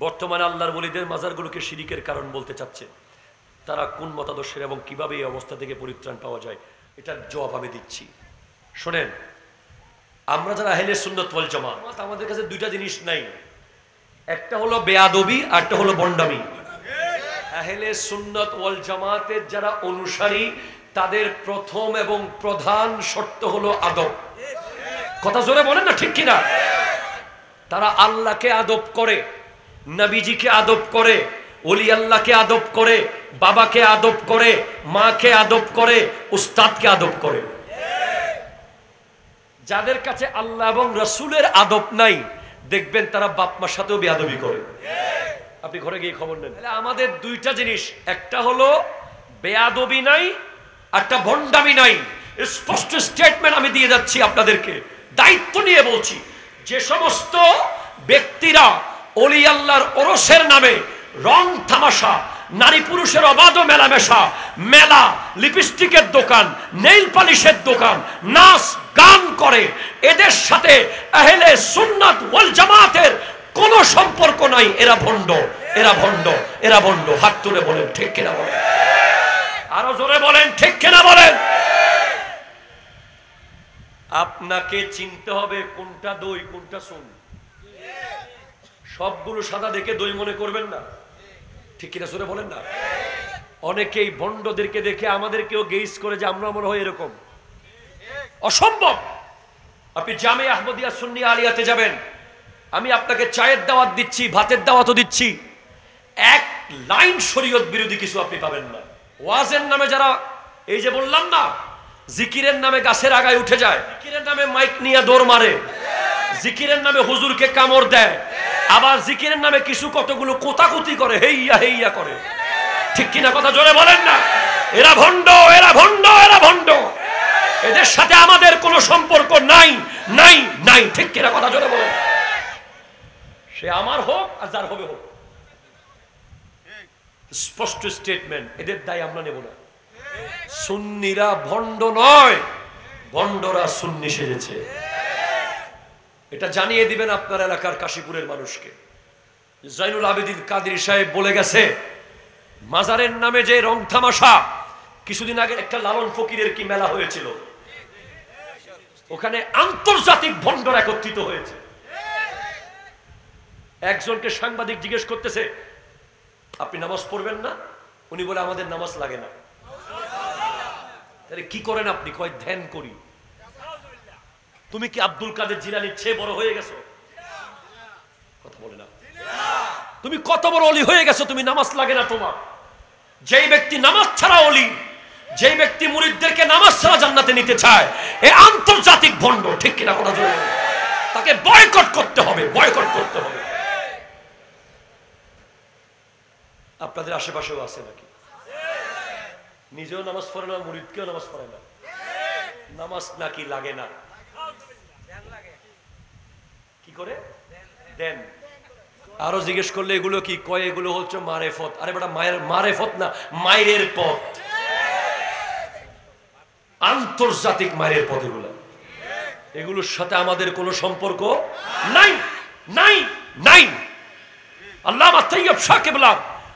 বর্তমানে আল্লাহর ওলিদের মাজারগুলোকে শিরিকের কারণ বলতে চাচ্ছে। তারা কোন মতাদর্শের এবং কিভাবে এই অবস্থা থেকে পরিত্রাণ পাওয়া যায় এটার জবাব আমি দিচ্ছি। শোনেন, আমরা যারা আহলে সুন্নাত ওয়াল জামাত, আমাদের কাছে দুইটা জিনিস নাই, একটা হলো বেয়াদবি আর একটা হলো বন্ডামি। আহলে সুন্নাত ওয়াল জামাতের যারা অনুসারী তাদের প্রথম এবং প্রধান শর্ত হলো আদব। কথা জোরে বলেন না, ঠিক কিনা? তারা আল্লাহকে আদব করে, নবীজিকে আদব করে, ওলি আল্লাহকে আদব করে, বাবাকে আদব করে, মাকে আদব করে, উস্তাদকে আদব করে। যাদের কাছে আল্লাহ এবং রাসূলের আদব নাই দেখবেন তারা বাপ মার সাথেও বেয়াদবি করে। আপনি ঘরে গিয়ে খবর নেন। আমাদের দুইটা জিনিস, একটা হলো বেয়াদবি নাই, একটা ভণ্ডামি নাই। স্পষ্ট স্টেটমেন্ট আমি দিয়ে যাচ্ছি আপনাদেরকে, দায়িত্ব নিয়ে বলছি। যে সমস্ত ব্যক্তিরা ওলি আল্লাহর ওরসের নামে রং তামাশা, নারী পুরুষের অবাধ মেলামেশা, মেলা, লিপস্টিকের দোকান, নেইল পালিশের দোকান, নাচ গান করে, এদের সাথে আহলে সুন্নাত ওয়াল জামাতের কোনো সম্পর্ক নাই। এরা ভণ্ড, এরা ভণ্ড, এরা ভণ্ড। হাত তুলে বলেন ঠিক কিনা বলেন, আরো জোরে বলেন ঠিক কিনা বলেন। আপনাকে চিনতে হবে কোনটা দই কোনটা সুন। সবগুলো সাদা দেখে দই মনে করবেন না, ঠিক কিনা জোরে বলেন না। অনেকেই ভণ্ডদেরকে দেখে আমাদেরকেও গেইস করে যে আমরা মনে হয় এরকম। অসম্ভব। আপনি জামে আহমদিয়া সুন্নি আলিয়াতে যাবেন, আমি আপনাকে চায়ের দাওয়াত দিচ্ছি, ভাতের দাওয়াতও দিচ্ছি, এক লাইন শরীয়ত বিরোধী কিছু আপনি পাবেন না। ওয়াজের নামে যারা, এই যে বললাম না, জিকিরের নামে গাছের আগায় উঠে যায়, জিকিরের নামে মাইক নিয়ে দৌড় মারে, জিকিরের নামে হুজুরকে কামড় দেয়, আবার জিকিরের নামে কিছু কতগুলো কোতাকুতি করে, হেইয়া হেইয়া করে, ঠিক কিনা কথা জোরে বলেন না। এরা ভণ্ড, এরা ভণ্ড, এরা ভণ্ড। এদের সাথে আমাদের কোনো সম্পর্ক নাই, নাই, নাই, ঠিক কিনা কথা জোরে বলেন। সে আমার হোক আর যার হবে হোক, স্পষ্ট স্টেটমেন্ট, এদের দায় আমরা নেব না। সুন্নিরা ভণ্ড নয়, ভণ্ডরা সুন্নি সেজেছে। এটা জানিয়ে দিবেন আপনার এলাকার কাশীপুরের মানুষকে। জয়নুল আবেদিন কাদরি সাহেব বলে গেছে, মাজারের নামে যে রং তামাশা, কিছুদিন আগে একটা লালন ফকিরের কি মেলা হয়েছিল, ওখানে আন্তর্জাতিক ভণ্ডরা একত্রিত হয়েছে। একজনকে সাংবাদিক জিজ্ঞেস করতেছে, আপনি নামাজ পড়বেন না? উনি বলে আমাদের নামাজ লাগে না। তাহলে কি করেন আপনি? কয় ধ্যান করি। তুমি কি আব্দুল কাদের জিলানীর চেয়ে বড় হয়ে গেছো? কথা বলে না। তুমি কত বড় ওলি হয়ে গেছো, তুমি নামাজ লাগে না তোমার? যেই ব্যক্তি নামাজ ছাড়া ওলি, যেই ব্যক্তি মুরিদদেরকে নামাজ ছাড়া জান্নাতে নিতে চায়, এ আন্তর্জাতিক ভণ্ড, ঠিক কিনা কথা জোরে। তাকে বয়কট করতে হবে, বয়কট করতে হবে। আপনাদের আশেপাশেও আছে নাকি? নিজেও নামাজ পড়ে না, মুরিদকেও নামাজ পড়ে না। নামাজ নাকি লাগে না, কি করে দেন? আরো জিজ্ঞেস করলে এগুলো কি কয়, এগুলো হচ্ছে মারেফত। আরে বেটা, মায়ের মারেফত না, মায়ের পথ, আন্তর্জাতিক মায়ের পথ এগুলো। এগুলোর সাথে আমাদের কোনো সম্পর্ক নাই, নাই, নাই। আল্লামা তৈয়ব শাহ কেবলা,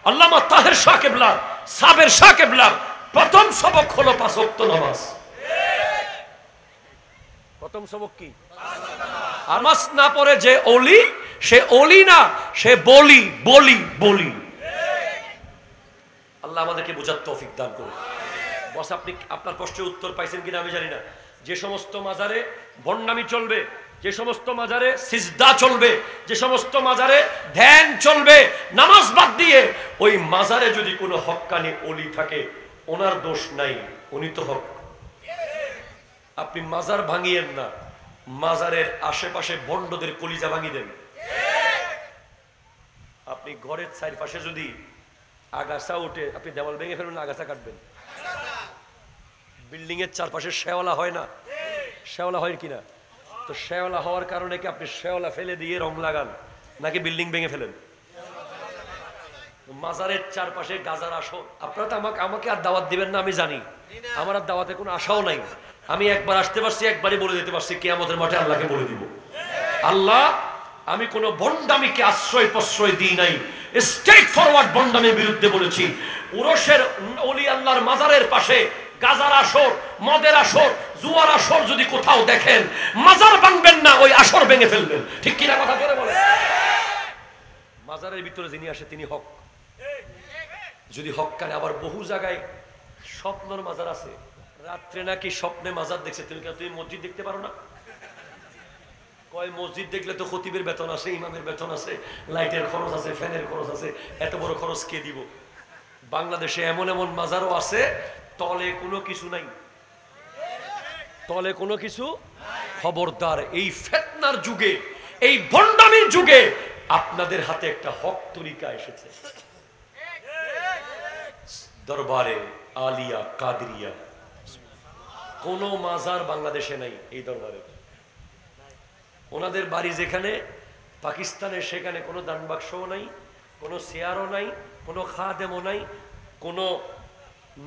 আল্লামা তাহের শাহ কেবলা, সাবের শাহ কেবলা প্রথম সবক হলো 5 ওয়াক্ত নামাজ। প্রথম সবক কি? নামাজ না পড়ে যে ওলি, সে ওলি না, সে বলি, বলি, বলি। আল্লাহ আমাদেরকে বোঝার তৌফিক দান করুন। বস, আপনি আপনার প্রশ্নের উত্তর পাইছেন কিনা আমি জানি না। যে সমস্ত মাজারে ভণ্ডামি চলবে, যে সমস্ত মাজারে সিজদা চলবে, যে সমস্ত মাজারে ধ্যান চলবে, নামাজ বাদ দিয়ে, ওই মাজারে যদি কোনো হক্কানি ওলি থাকে, ওনার দোষ নাই, উনি তো হক। আপনি মাজার ভাঙিয়েন না, মাজারের আশেপাশে ভণ্ডদের কলিজা ভাঙিয়ে দেন। আপনি ঘরের চারপাশে যদি আগাছা উঠে, আপনি দেওয়াল ভেঙে ফেলুন, আগাছা কাটবেন। বিল্ডিং এর চারপাশে শেওলা হয় না? শেওলা হয় কিনা? তো শেওলা হওয়ার কারণে কি আপনি শেওলা ফেলে দিয়ে রং লাগান, নাকি বিল্ডিং ভেঙে ফেলেন? মাজারের চারপাশে গাজার আসো। আপনারা তো আমাকে আর দাওয়াত দিবেন না আমি জানি, আমার আর দাওয়াতে কোনো আশাও নাই। আমি একবার আসতে পারছি, একবারই বলে দিতে পারছি, কিয়ামতের মাঠে আল্লাহকে বলে দিব, আল্লাহ আমি কোন ভণ্ডামিকে আশ্রয় প্রশ্রয় দিই নাই, স্ট্রেট ফরওয়ার্ড ভণ্ডামির বিরুদ্ধে বলেছি। উরসের ওলি আল্লাহর মাজারের পাশে গাজার আসর, মদের আসর, জুয়ার আসর যদি কোথাও দেখেন, মাজার ভাঙবেন না, ওই আসর ভেঙে ফেলবেন। ঠিক কিনা কথা বলে বলে? মাজারের ভিতরে যিনি আসে তিনি হক, যদি হক কানে। আবার বহু জায়গায় স্বপ্নর মাজার আছে, রাত্রে নাকি স্বপ্নে মাজার দেখছে। তুমি মসজিদ দেখতে পারো না? কয় মসজিদ দেখলে তো খতিবের বেতন আছে, ইমামের বেতন আছে, লাইটের খরচ আছে, ফ্যানের খরচ আছে, এত বড় খরচ কে দিব? বাংলাদেশে এমন এমন মাজারও আছে তলে কোনো কিছু নাই, তলে কোনো কিছু। খবরদার, এই ফিতনার যুগে, এই ভণ্ডামির যুগে আপনাদের হাতে একটা হক তরিকা এসেছে। দরবারে আলিয়া কাদরিয়া কোন মাজার বাংলাদেশে নাই। এই দরবারে ওনাদের বাড়ি যেখানে পাকিস্তানে, সেখানে কোনো দান বাক্সও নাই, কোনো চেয়ারও নাই, কোনো খাদেমও নাই, কোনো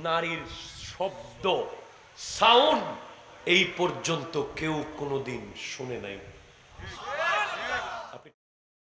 নারীর শব্দ সাউন্ড এই পর্যন্ত কেউ কোনোদিন শুনে নাই।